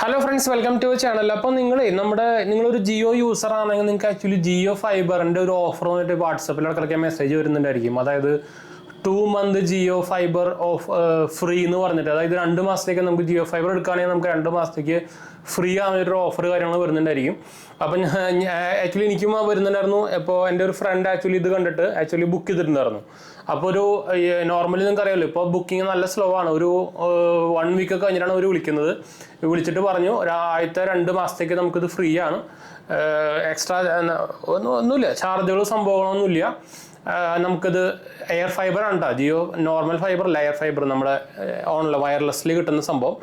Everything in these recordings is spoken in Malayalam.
Hello friends, welcome to channel. അപ്പോൾ നിങ്ങളൊരു ജിയോ യൂസർ ആണെങ്കിൽ നിങ്ങൾക്ക് ആക്ച്വലി ജിയോ ഫൈബറിൻ്റെ ഒരു ഓഫർ വന്നിട്ട് വാട്സപ്പിൽ ഇടയ്ക്കിടയ്ക്ക് മെസ്സേജ് വരുന്നുണ്ടായിരിക്കും. അതായത് 2 month Jio fibre off free എന്ന് പറഞ്ഞിട്ട്, അതായത് 2 മാസത്തേക്ക് നമുക്ക് ജിയോ ഫൈബർ എടുക്കുകയാണെങ്കിൽ നമുക്ക് 2 മാസത്തേക്ക് ഫ്രീ ആവുന്നൊരു ഓഫർ കാര്യങ്ങൾ വരുന്നുണ്ടായിരിക്കും. അപ്പം ആക്ച്വലി എനിക്കും വരുന്നുണ്ടായിരുന്നു. ഇപ്പോൾ എൻ്റെ ഒരു ഫ്രണ്ട് ആക്ച്വലി ഇത് കണ്ടിട്ട് ബുക്ക് ചെയ്തിട്ടുണ്ടായിരുന്നു. അപ്പോൾ ഒരു നോർമലി നിങ്ങൾക്ക് അറിയാമല്ലോ, ഇപ്പോൾ ബുക്കിംഗ് നല്ല സ്ലോ ആണ്. ഒരു 1 week കഴിഞ്ഞിട്ടാണ് അവർ വിളിച്ചിട്ട് പറഞ്ഞു ആദ്യത്തെ 2 മാസത്തേക്ക് നമുക്കിത് ഫ്രീ ആണ്, എക്സ്ട്രാ ഒന്നുമില്ല, ചാർജുകൾ സംഭവങ്ങളൊന്നുമില്ല. നമുക്കിത് എയർ ഫൈബർ ആണ് കേട്ടോ, ജിയോ നോർമൽ ഫൈബർ അല്ല, എയർ ഫൈബർ നമ്മുടെ ഓൺലൈൻ വയർലെസ്സിൽ കിട്ടുന്ന സംഭവം.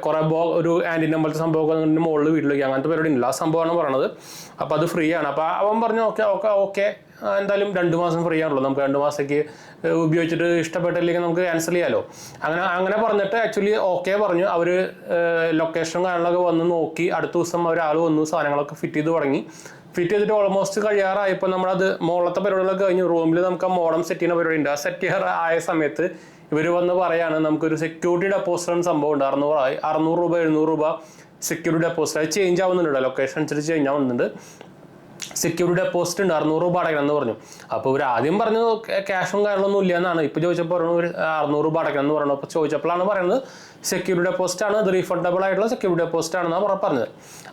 കുറേ ഒരു ആൻറ്റിന പോലത്തെ സംഭവമൊക്കെ മുകളിൽ വീട്ടിലേക്ക് അങ്ങനത്തെ പരിപാടി ഉണ്ടല്ലോ, ആ സംഭവമാണ് പറയണത്. അപ്പോൾ അത് ഫ്രീ ആണ്. അപ്പോൾ അവൻ പറഞ്ഞു ഓക്കെ എന്തായാലും 2 മാസം ഫ്രീ ആണല്ലോ, നമുക്ക് 2 മാസത്തേക്ക് ഉപയോഗിച്ചിട്ട് ഇഷ്ടപ്പെട്ടില്ലെങ്കിൽ നമുക്ക് ക്യാൻസൽ ചെയ്യാമല്ലോ. അങ്ങനെ പറഞ്ഞിട്ട് ആക്ച്വലി ഓക്കെ പറഞ്ഞു. അവർ ലൊക്കേഷൻ കാര്യങ്ങളൊക്കെ വന്ന് നോക്കി. അടുത്ത ദിവസം ഒരാൾ വന്നു, സാധനങ്ങളൊക്കെ ഫിറ്റ് ചെയ്തിട്ട് ഓൾമോസ്റ്റ് കഴിയാറായപ്പോൾ നമ്മളത് മുകളിലത്തെ പരിപാടികളൊക്കെ കഴിഞ്ഞ് റൂമിൽ നമുക്ക് ആ മോഡം സെറ്റ് ചെയ്യുന്ന പരിപാടി ഉണ്ട്. ആ സെറ്റ് ചെയ്യാറായ സമയത്ത് ഇവർ വന്ന് പറയാണ് നമുക്കൊരു സെക്യൂരിറ്റി ഡെപ്പോസിറ്റ് സംഭവം ഉണ്ട്. 600 രൂപ 700 രൂപ സെക്യൂരിറ്റി ഡെപ്പോസിറ്റ്. അത് ചേഞ്ച് ആവുന്നുണ്ട്, ലൊക്കേഷൻ അനുസരിച്ച് ചേഞ്ച് ആവുന്നുണ്ട്. സെക്യൂരിറ്റി ഡെപ്പോസിറ്റ് ഉണ്ട്, 600 രൂപ അടയ്ക്കണം എന്ന് പറഞ്ഞു. അപ്പോൾ ഇവർ ആദ്യം പറഞ്ഞു ക്യാഷും കാര്യങ്ങളൊന്നും ഇല്ല എന്നാണ്. ഇപ്പോൾ ചോദിച്ചപ്പോൾ പറഞ്ഞു 600 രൂപ അടയ്ക്കണം എന്ന് പറഞ്ഞു. അപ്പോൾ ചോദിച്ചപ്പോഴാണ് പറയുന്നത് സെക്യൂരിറ്റി ഡെപ്പോസിറ്റ് ആണ്, ഇത് റീഫണ്ടബിൾ ആയിട്ടുള്ള സെക്യൂരിറ്റി ഡെപ്പോസിറ്റ് ആണെന്നാണ് പറഞ്ഞത്.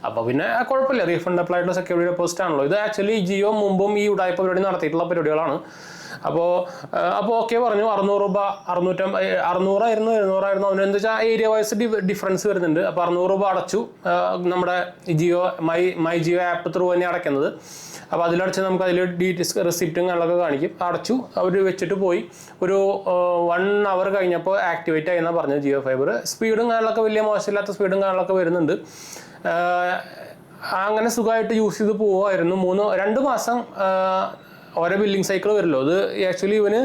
അപ്പോൾ പിന്നെ കുഴപ്പമില്ല, റീഫണ്ടബിൾ ആയിട്ടുള്ള സെക്യൂരിറ്റി ഡെപ്പോസിറ്റ് ആണല്ലോ. ഇത് ആക്ച്വലി ജിയോ മുമ്പും ഈ ഉടായ്പ പരിപാടി നടത്തിയിട്ടുള്ള പരിപാടികളാണ്. അപ്പോൾ ഓക്കെ പറഞ്ഞു. 600 രൂപ 600 700 അതിനെന്താ വെച്ചാൽ ഏരിയ വൈസ് ഡിഫറൻസ് വരുന്നുണ്ട്. അപ്പോൾ 600 രൂപ അടച്ചു. നമ്മുടെ Jio my Jio app through തന്നെ അടയ്ക്കുന്നത്. അപ്പോൾ അതിലടച്ച് നമുക്ക് അതിൽ റെസിപ്റ്റും കാര്യങ്ങളൊക്കെ കാണിക്കും. അടച്ചു, അവർ വെച്ചിട്ട് പോയി. ഒരു 1 hour കഴിഞ്ഞപ്പോൾ ആക്ടിവേറ്റ് ആയെന്നാണ് പറഞ്ഞത് ജിയോ ഫൈബർ. സ്പീഡും കാര്യങ്ങളൊക്കെ വലിയ മോശമില്ലാത്ത സ്പീഡും കാര്യങ്ങളൊക്കെ വരുന്നുണ്ട്. അങ്ങനെ സുഖമായിട്ട് യൂസ് ചെയ്ത് പോവുമായിരുന്നു. 2 മാസം ഓരോ ബില്ലിംഗ് സൈക്കിൾ വരുമല്ലോ. അത് ആക്ച്വലി ഇവന്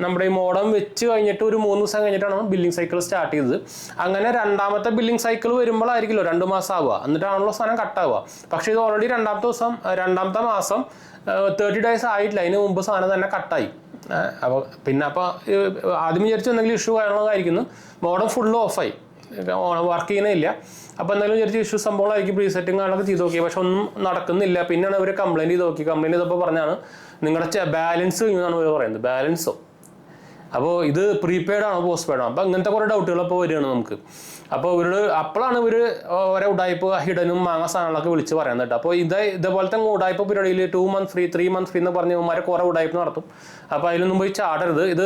നമ്മുടെ ഈ മോഡം വെച്ച് കഴിഞ്ഞിട്ട് ഒരു 3 ദിവസം കഴിഞ്ഞിട്ടാണ് ബില്ലിംഗ് സൈക്കിൾ സ്റ്റാർട്ട് ചെയ്തത്. അങ്ങനെ രണ്ടാമത്തെ ബില്ലിംഗ് സൈക്കിൾ വരുമ്പോഴായിരിക്കുമല്ലോ 2 മാസം ആവുക, എന്നിട്ടാണല്ലോ സാധനം കട്ടാവുക. പക്ഷേ ഇത് ഓൾറെഡി രണ്ടാമത്തെ മാസം 30 days ആയിട്ടില്ല, അതിന് മുമ്പ് സാധനം തന്നെ കട്ടായി. അപ്പോൾ ആദ്യം വിചാരിച്ചു എന്തെങ്കിലും ഇഷ്യൂ കാര്യങ്ങളായിരിക്കുന്നു. മോഡം ഫുള്ള് ഓഫായി, വർക്ക് ചെയ്യുന്നില്ല. അപ്പോൾ എന്തായാലും വിചാരിച്ച് ഇഷ്യൂ സംഭവങ്ങളായിരിക്കും. പ്രീസെറ്റിംഗ് കാര്യങ്ങളൊക്കെ ചെയ്ത് നോക്കി, പക്ഷെ ഒന്നും നടക്കുന്നില്ല. പിന്നെയാണ് അവർ കംപ്ലയിൻറ്റ് ചെയ്തപ്പോൾ പറഞ്ഞാണ് നിങ്ങളുടെ ബാലൻസ് കഴിഞ്ഞാണ് അവർ പറയുന്നത്. ബാലൻസോ? അപ്പോൾ ഇത് പ്രീപെയ്ഡ് ആണോ പോസ്റ്റ് പെയ്ഡ് ആണോ? അപ്പോൾ അങ്ങനത്തെ കുറേ ഡൗട്ടുകൾ അപ്പോൾ വരികയാണ് നമുക്ക്. അപ്പോൾ അപ്പോഴാണ് ഇവർ ഓരോ ഉടായ്പ ഹിഡനും മാങ്ങ സാധനങ്ങളൊക്കെ വിളിച്ച് പറയുന്നത് കേട്ടോ. അപ്പോൾ ഇതേപോലത്തെ ഉടായ്പ പരിപാടിയിൽ 2 month ഫ്രീ 3 month ഫ്രീ എന്ന് പറഞ്ഞ് ഇവന്മാരെ കുറേ ഉടായ്പ നടത്തും. അപ്പോൾ അതിലൊന്നും പോയി ചാടരുത്. ഇത്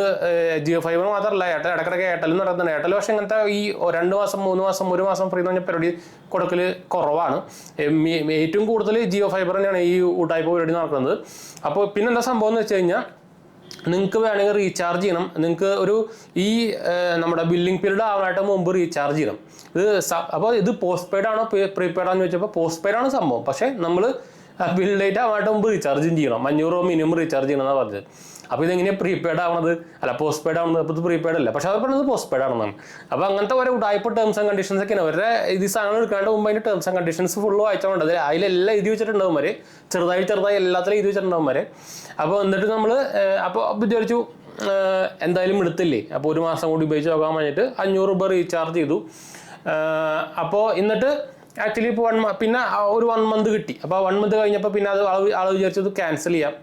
ജിയോ ഫൈബർ മാത്രമല്ല, ഇടയ്ക്കിടയ്ക്ക് എയർടെലും നടത്തുന്നുണ്ട്. എയർടെൽ പക്ഷേ ഇങ്ങനത്തെ ഈ 2 മാസം 3 മാസം 1 മാസം ഫ്രീ എന്ന് പറഞ്ഞ പരിപാടി കൊടുക്കൽ കുറവാണ്. ഏറ്റവും കൂടുതൽ ജിയോ ഫൈബർ തന്നെയാണ് ഈ ഉടായ്പ പരിപാടി നടക്കുന്നത്. അപ്പോൾ പിന്നെന്താ സംഭവം എന്ന് വെച്ച് കഴിഞ്ഞാൽ, നിങ്ങൾക്ക് വേണമെങ്കിൽ റീചാർജ് ചെയ്യണം. നിങ്ങൾക്ക് നമ്മുടെ ബില്ലിംഗ് പീരീഡ് ആവാനായിട്ട് മുമ്പ് റീചാർജ് ചെയ്യണം. അപ്പോൾ ഇത് പോസ്റ്റ് പെയ്ഡ് ആണോ പ്രീപെയ്ഡ് ആണെന്ന് ചോദിച്ചപ്പോൾ പോസ്റ്റ് പെയ്ഡ് ആണ് സംഭവം. പക്ഷേ നമ്മൾ ബിൽ ഡേറ്റ് ആവാനായിട്ട് മുമ്പ് റീചാർജും ചെയ്യണം. 500 രൂപ മിനിമം റീചാർജ് ചെയ്യണം എന്നാണ് പറഞ്ഞത്. അപ്പോൾ ഇതെങ്ങനെയാണ് പ്രീപെയ്ഡ് ആവണത്? അല്ല, പോസ്റ്റ് പെയ്ഡ് ആവുന്നത്. അപ്പോൾ ഇത് പ്രീപെയ്ഡ് അല്ല, പക്ഷേ അത് പറയുന്നത് പോസ്റ്റ് പെയ്ഡ് ആണെന്നാണ്. അപ്പോൾ അങ്ങനത്തെ ഓരോ ഉടായ്പ ടേംസ് ആൻഡ് കണ്ടീഷൻസ് ഒക്കെയാണ്. അവരുടെ ഇത് സാധനങ്ങൾ എടുക്കാണ്ട് മുമ്പ് അതിൻ്റെ ടേംസ് ആൻഡ് കണ്ടീഷൻസ് ഫുള്ള് വായിച്ചാൽ അതിലെല്ലാം എഴുതി വെച്ചിട്ടുണ്ടാവും വരെ, ചെറുതായി എല്ലാത്തിലും എഴുതി വെച്ചിട്ടുണ്ടാവും വരെ. അപ്പോൾ എന്നിട്ട് നമ്മൾ അപ്പോൾ വിചാരിച്ചു എന്തായാലും എടുത്തില്ലേ, അപ്പോൾ 1 മാസം കൂടി ഉപയോഗിച്ച് നോക്കാൻ വേണ്ടിയിട്ട് 500 രൂപ റീചാർജ് ചെയ്തു. അപ്പോൾ എന്നിട്ട് ആക്ച്വലി ഇപ്പോൾ പിന്നെ ഒരു 1 month കിട്ടി. അപ്പോൾ 1 month കഴിഞ്ഞപ്പോൾ പിന്നെ ആൾ വിചാരിച്ചത് ക്യാൻസൽ ചെയ്യാം.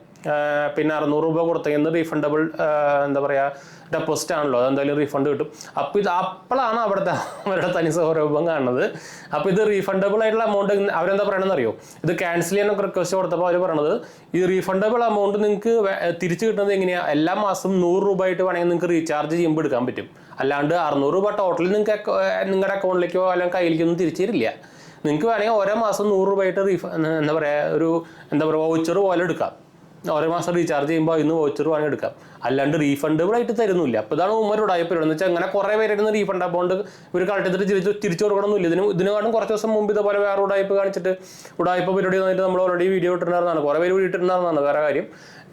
പിന്നെ 600 രൂപ കൊടുത്തെങ്കിൽ റീഫണ്ടബിൾ എന്താ പറയുക ഡെപ്പോസിറ്റ് ആണല്ലോ, അതെന്തായാലും റീഫണ്ട് കിട്ടും. അപ്പോൾ അപ്പോഴാണ് അവരുടെ തനി സ്വരൂപം കാണുന്നത്. അപ്പോൾ ഇത് റീഫണ്ടബിൾ ആയിട്ടുള്ള എമൗണ്ട് അവരെന്താ പറയണമെന്ന് അറിയോ? ഇത് ക്യാൻസൽ ചെയ്യാനൊക്കെ റിക്വസ്റ്റ് കൊടുത്തപ്പോൾ അവർ പറയണത് ഈ റീഫണ്ടബിൾ എമൗണ്ട് നിങ്ങൾക്ക് തിരിച്ച് കിട്ടുന്നത് എങ്ങനെയാണ്? എല്ലാ മാസം 100 രൂപ ആയിട്ട് വേണമെങ്കിൽ നിങ്ങൾക്ക് റീചാർജ് ചെയ്യുമ്പോൾ എടുക്കാൻ പറ്റും. അല്ലാണ്ട് 600 രൂപ ടോട്ടലി നിങ്ങൾക്ക് നിങ്ങളുടെ അക്കൗണ്ടിലേക്കോ അല്ലെങ്കിൽ കയ്യിലേക്കൊന്നും തിരിച്ചു തരില്ല. നിങ്ങൾക്ക് വേണമെങ്കിൽ ഓരോ മാസം 100 രൂപ ആയിട്ട് എന്താ പറയുക വൗച്ചർ പോലെ എടുക്കാം. ഓരോ മാസം റീചാർജ് ചെയ്യുമ്പോൾ ഇന്ന് വൗച്ചർ വാങ്ങി എടുക്കാം. അല്ലാണ്ട് റീഫണ്ടബിൾ ആയിട്ട് തരുന്നില്ല. അപ്പോൾ ഇതാണ് ഉമ്മരുടായ്പ പരിപാടി എന്ന് വെച്ചാൽ. അങ്ങനെ കുറേ പേരായിരുന്നു റീഫണ്ട് അമൗണ്ട് ഇവർ കളക്ട് തിരിച്ചു കൊടുക്കണമെന്നില്ല. ഇതിനെക്കാളും കുറച്ച് ദിവസം മുമ്പ് ഇതുപോലെ വേറെ ഉടായ്പ കാണിച്ചിട്ട് ഉടായ്പ പരിപാടി വന്നിട്ട് നമ്മൾ ഓൾറെഡി വീഡിയോ ഇട്ടിട്ടുണ്ടായിരുന്നതാണ്. കുറേ പേര് ഇട്ടിട്ടുണ്ടായിരുന്നതാണ്. വേറെ കാര്യം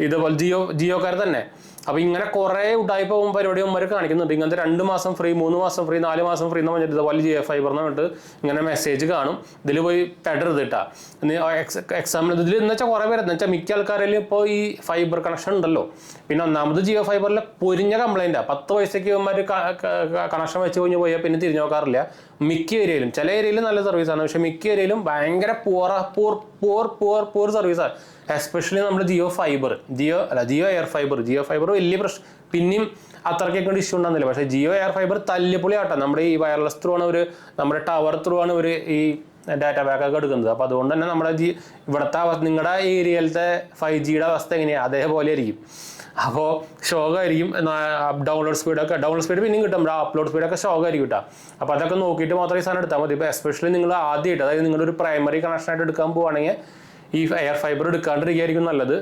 ഇതുപോലെ ജിയോക്കാർ തന്നെ. അപ്പോൾ ഇങ്ങനെ കുറേ ഉടായ്പ പരിപാടിമാർ കാണിക്കുന്നുണ്ട്. ഇങ്ങനത്തെ 2 മാസം ഫ്രീ 3 മാസം ഫ്രീ 4 മാസം ഫ്രീ എന്ന് പറഞ്ഞിട്ട് ഇതുപോലെ ജിയോ ഫൈബർ എന്ന് പറഞ്ഞിട്ട് ഇങ്ങനെ മെസ്സേജ് കാണും. ഇതിൽ പോയി പെടരുത് കേട്ടാ. എക്സാമ്പിൾ ഇതിൽ എന്ന് വെച്ചാൽ കുറേ പേര് എന്ന് വെച്ചാൽ മിക്ക ആൾക്കാരിലും ഇപ്പോൾ ഈ ഫൈബർ കണക്ഷൻ ഉണ്ടല്ലോ. പിന്നെ ഒന്നാമത് ജിയോ ഫൈബറിലെ പൊരിഞ്ഞ കംപ്ലൈൻറ്റാണ്. 10 പൈസയ്ക്ക് ഇവന്മാർ കണക്ഷൻ വെച്ച് കഴിഞ്ഞ് പോയാൽ പിന്നെ തിരിഞ്ഞു നോക്കാറില്ല. മിക്ക ഏരിയയിലും, ചില ഏരിയയിൽ നല്ല സർവീസാണ്, പക്ഷെ മിക്ക ഏരിയയിലും ഭയങ്കര പൂർ സർവീസാണ്. എസ്പെഷ്യലി നമ്മുടെ ജിയോ എയർ ഫൈബർ വലിയ പ്രശ്നം, പിന്നെയും അത്രയ്ക്കൊക്കെ ഇഷ്യൂ ഉണ്ടാകുന്നില്ല. പക്ഷേ ജിയോ എയർ ഫൈബർ തല്ലിപ്പൊളി ആട്ടോ. നമ്മുടെ ഈ വയർലെസ് ത്രൂ ആണ് നമ്മുടെ ടവർ ത്രൂ ആണ് ഈ ഡാറ്റ ബാക്കൊക്കെ എടുക്കുന്നത്. അപ്പോൾ അതുകൊണ്ട് തന്നെ നമ്മുടെ ഇവിടുത്തെ നിങ്ങളുടെ ഏരിയയിലത്തെ 5Gയുടെ അവസ്ഥ എങ്ങനെയാണ് അതേപോലെ ആയിരിക്കും. അപ്പോൾ ഷോക്കായിരിക്കും. ഡൗൺലോഡ് സ്പീഡ് പിന്നെയും കിട്ടും, നമ്മുടെ അപ്ലോഡ് സ്പീഡൊക്കെ ഷോക്കായിരിക്കും കേട്ടോ. അപ്പോൾ അതൊക്കെ നോക്കിയിട്ട് മാത്രമേ ഈ സാധനം എടുത്താൽ മതി. ഇപ്പോൾ എസ്പെഷ്യലി നിങ്ങൾ ആദ്യമായിട്ട്, അതായത് നിങ്ങളൊരു പ്രൈമറി കണക്ഷനായിട്ട് എടുക്കാൻ പോവുകയാണെങ്കിൽ ഈ എയർ ഫൈബർ എടുക്കാണ്ടിരിക്കുകയായിരിക്കും നല്ലത്.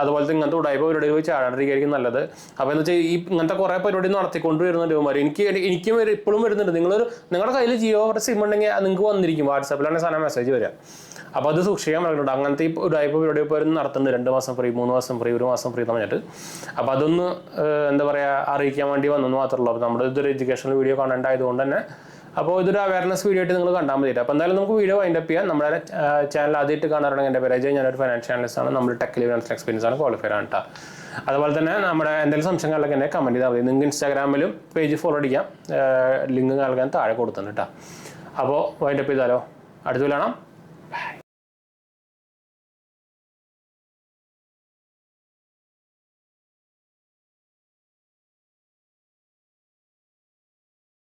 അതുപോലത്തെ ഇങ്ങനത്തെ ഉടായ്പ പരിപാടി പോയി ചാടാണ്ടിരിക്കുകയായിരിക്കും നല്ലത്. അപ്പോൾ എന്ന് വെച്ചാൽ ഇങ്ങനത്തെ കുറേ പരിപാടി നടത്തിക്കൊണ്ട് വരുന്നുണ്ട് ഇവന്മാർ. എനിക്കും ഇപ്പോഴും വരുന്നുണ്ട്. നിങ്ങളുടെ കയ്യിൽ ജിയോ സിം ഉണ്ടെങ്കിൽ നിങ്ങൾക്ക് വന്നിരിക്കും, വാട്സാപ്പിലാണ് സാധനം മെസ്സേജ് വരിക. അപ്പോൾ അത് സൂക്ഷിക്കാൻ പറയുന്നുണ്ട്. അങ്ങനത്തെ ഈ ഉടായ്പ പരിപാടി ഇപ്പോൾ നടത്തുന്നുണ്ട്. 2 മാസം ഫ്രീ, 3 മാസം ഫ്രീ, 1 മാസം ഫ്രീ എന്ന് പറഞ്ഞിട്ട്. അപ്പോൾ അതൊന്ന് എന്താ പറയുക അറിയിക്കാൻ വേണ്ടി വന്നെന്ന് മാത്രമല്ല. അപ്പോൾ നമ്മുടെ ഇതൊരു എഡ്യൂക്കേഷണൽ വീഡിയോ കണ്ടന്റ് ആയതുകൊണ്ട് തന്നെ അപ്പോൾ ഇതൊരു അവയർനെസ് വീഡിയോ ആയിട്ട് നിങ്ങൾ കണ്ടാൽ മതിയിട്ട്. അപ്പോൾ എന്തായാലും നമുക്ക് വീഡിയോ വൈൻഡപ്പ് ചെയ്യാം. നമ്മുടെ ചാനൽ ആദ്യമായിട്ട് കാണാറുണ്ടെങ്കിൽ എൻ്റെ പേര് അജയ്, ഞാനൊരു ഫൈനാൻഷ്യൽ അനലിസ്റ്റ് ആണ്. നമ്മൾ ടെക് ഫിനാൻഷ്യൽ എക്സ്പീരിയൻസ് ആണ്, ക്വാളിഫൈഡ് ആണ് കേട്ടോ. അതുപോലെ തന്നെ നമ്മുടെ എന്തെങ്കിലും സംശയങ്ങളിലൊക്കെ എന്നെ കമൻറ്റ് ചെയ്താൽ മതി. നിങ്ങൾക്ക് ഇൻസ്റ്റാഗ്രാമിലും പേജ് ഫോളോ അടിക്കാം, ലിങ്ക് നൽകാൻ താഴെ കൊടുത്തിട്ടുണ്ട് കേട്ടോ. അപ്പോൾ വൈൻഡപ്പ് ചെയ്താലോ, അടുത്ത് കാണാം.